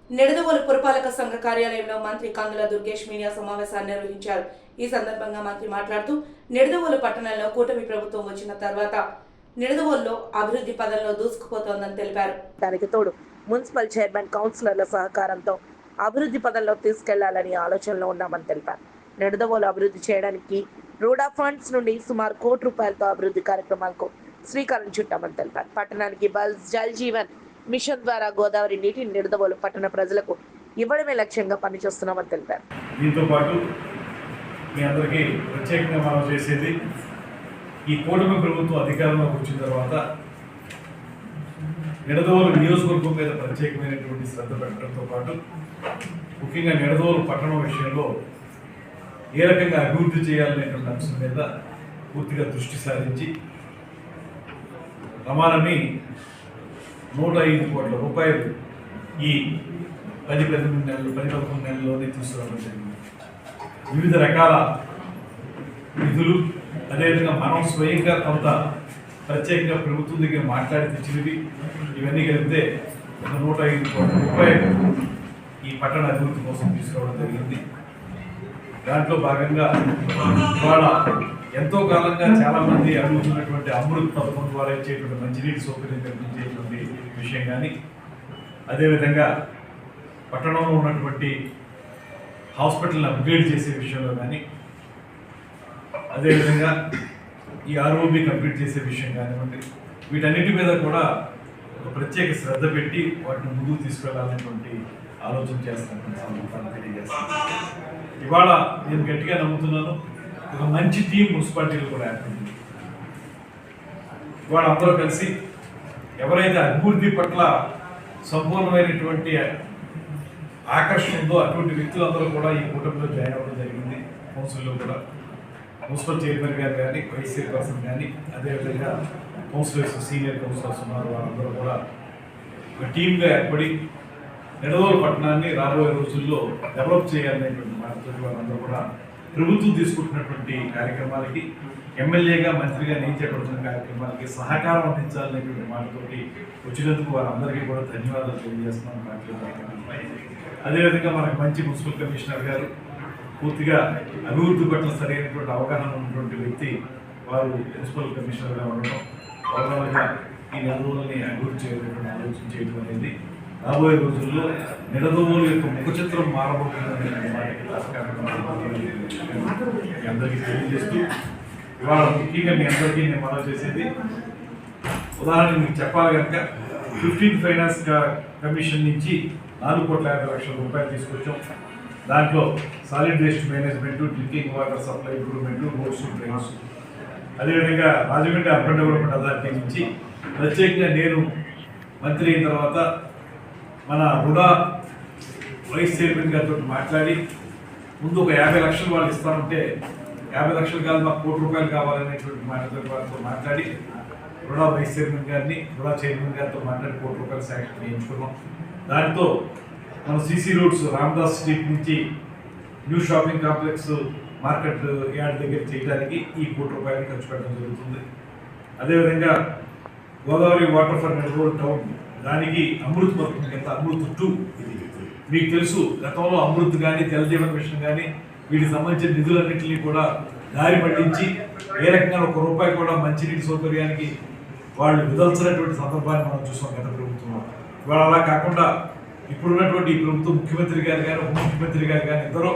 నిడదవోలు పురపాలక సంఘ కార్యాలయంలో మంత్రి కందుల దుర్గేష్ మీడియా సమావేశాన్ని నిర్వహించారు. ఈ సందర్భంగా మంత్రి మాట్లాడుతూ నిడదవోలు పట్టణంలో కూటమి ప్రభుత్వం వచ్చిన తర్వాత నిడదవోలులో అభివృద్ధి పదంలో దూసుకుపోతోందని తెలిపారు. దానికి తోడు మున్సిపల్ చైర్మన్ కౌన్సిలర్ల సహకారంతో అభివృద్ధి పదంలో తీసుకెళ్లాలని ఆలోచనలో ఉన్నామని తెలిపారు. నిడదవోలు అభివృద్ధి చేయడానికి రూడా ఫండ్స్ నుండి సుమారు ₹1 కోట్లతో అభివృద్ధి కార్యక్రమాలకు శ్రీకారం చుట్టామని తెలిపారు. పట్టణానికి బల్స్ జల్ జీవన్ మిషన్ ద్వారా గోదావరి నీటిని నిడదవోలు పట్టణ ప్రజలకు ఇవ్వడమే లక్ష్యంగా పనిచేస్తున్నామని తెలిపారు. దీంతో పాటు మీ అందరికీ ప్రత్యేకంగా మనం చేసేది ఈ కూటమి ప్రభుత్వం అధికారంలోకి వచ్చిన తర్వాత నిడదవోలు నియోజకవర్గం మీద ప్రత్యేకమైనటువంటి శ్రద్ధ పెట్టడంతో పాటు ముఖ్యంగా నిడదవోలు పట్టణం విషయంలో ఏ రకంగా అభివృద్ధి చేయాలనేటువంటి అంశం మీద పూర్తిగా దృష్టి సారించి రమాలని ₹105 కోట్ల ఈ 10-11 నెలల్లోనే తీసుకురావడం జరిగింది. వివిధ రకాల నిధులు, అదేవిధంగా మనం స్వయంగా కొంత ప్రత్యేకంగా ప్రభుత్వం దగ్గర మాట్లాడి తెచ్చినవి ఇవన్నీ కలిపితే ₹105 కోట్ల ఈ పట్టణ అభివృద్ధి కోసం తీసుకురావడం జరిగింది. దాంట్లో భాగంగా ఇవాళ ఎంతో కాలంగా చాలామంది అడుగుతున్నటువంటి అమృత్ పథకం ద్వారా ఇచ్చేటువంటి మంచినీటి సౌకర్యం కల్పించేటువంటి విషయం కానీ, అదేవిధంగా పట్టణంలో ఉన్నటువంటి హాస్పిటల్ని అప్గ్రేడ్ చేసే విషయంలో కానీ, అదేవిధంగా ఈ ఆర్ఓబి కంప్లీట్ చేసే విషయం కానివ్వండి, వీటన్నిటి మీద కూడా ఒక ప్రత్యేక శ్రద్ధ పెట్టి వాటిని ముందుకు తీసుకెళ్లాలనేటువంటి ఆలోచన చేస్తున్నటువంటి సందర్భాన్ని తెలియజేస్తాను. ఇవాళ నేను గట్టిగా నమ్ముతున్నాను, ఒక మంచి టీం మున్సిపాలిటీలు కూడా ఏర్పడింది. ఇవాళ అందరూ కలిసి ఎవరైతే అభివృద్ధి పట్ల సంపూర్ణమైనటువంటి ఆకర్షణ ఉందో అటువంటి వ్యక్తులందరూ కూడా ఈ కూటమిలో జాయిన్ అవ్వడం జరిగింది. కౌన్సిల్లో కూడా మున్సిపల్ చైర్మన్ గారు కానీ, వైస్ చైర్పర్సన్ కానీ, అదేవిధంగా కౌన్సిలర్స్, సీనియర్ కౌన్సిలర్స్ ఉన్నారు. వాళ్ళందరూ కూడా ఒక టీమ్గా ఏర్పడి నిడదవోలు పట్టణాన్ని రాబోయే రోజుల్లో డెవలప్ చేయాలనేటువంటి మాటతో వాళ్ళందరూ కూడా ప్రభుత్వం తీసుకుంటున్నటువంటి కార్యక్రమాలకి, ఎమ్మెల్యేగా మంత్రిగా నియమించబడుతున్న కార్యక్రమాలకి సహకారం అందించాలనేటువంటి మాటతోటి వచ్చినందుకు వారందరికీ కూడా ధన్యవాదాలు తెలియజేస్తున్నాం. అదేవిధంగా మనకు మంచి మున్సిపల్ కమిషనర్ గారు, పూర్తిగా అభివృద్ధి పట్ల సరైనటువంటి అవగాహన ఉన్నటువంటి వ్యక్తి వారు మున్సిపల్ కమిషనర్గా ఉండడం, ఓవరాల్గా ఈ నిడదవోలుని అభివృద్ధి చేయాలనేటువంటి ఆలోచన చేయడం అనేది రాబోయే రోజుల్లో నిడదవోలు యొక్క ముఖ చిత్రం మారబోతుందనే అందరికీ తెలియజేస్తూ, ఇవాళ ముఖ్యంగా మీ అందరికీ నేను మనవి చేసేది, ఉదాహరణ మీకు చెప్పాలి కనుక 15 ఫైనాన్స్ కమిషన్ నుంచి ₹4,50,00,000 తీసుకొచ్చాం. దాంట్లో solid waste management, drinking water supply improvement, roads, drains, అదేవిధంగా రాజమండ్రి అర్బన్ డెవలప్మెంట్ అథారిటీ నుంచి ప్రత్యేకంగా నేను మంత్రి అయిన తర్వాత మన రుడా వైస్ చైర్మన్ గారితో మాట్లాడి ముందు ఒక 50 లక్షలు వాళ్ళు ఇస్తామంటే 50 లక్షలు కాదు, మాకు ₹1 కావాలనేటువంటి మాటతో మాట్లాడి రుడా వైస్ చైర్మన్ గారిని, రుడా చైర్మన్ గారితో మాట్లాడి ₹1 శాంక్షన్ చేయించుకున్నాం. దాంతో మన సిసి రోడ్స్ రామదాస్ స్ట్రీట్ నుంచి new shopping complex market yard దగ్గర చేయడానికి ఈ ₹1 ఖర్చు పెట్టడం జరుగుతుంది. అదేవిధంగా Godavari water for Nidadavolu town, దానికి అమృత్ పథకం కింద అమృత్ 2 ఇది మీకు తెలుసు. గతంలో అమృత్ కానీ, జలజీవన్ మిషన్ కానీ వీటికి సంబంధించిన నిధులన్నింటినీ కూడా దారి పట్టించి ఏ రకంగా ₹1 కూడా మంచినీటి సౌకర్యానికి వాళ్ళు విదల్చినటువంటి సందర్భాన్ని మనం చూసాం గత ప్రభుత్వంలో. ఇవాళ అలా కాకుండా ఇప్పుడున్నటువంటి ఈ ప్రభుత్వం ముఖ్యమంత్రి గారు కానీ, ఉప ముఖ్యమంత్రి గారు కానీ ఇద్దరు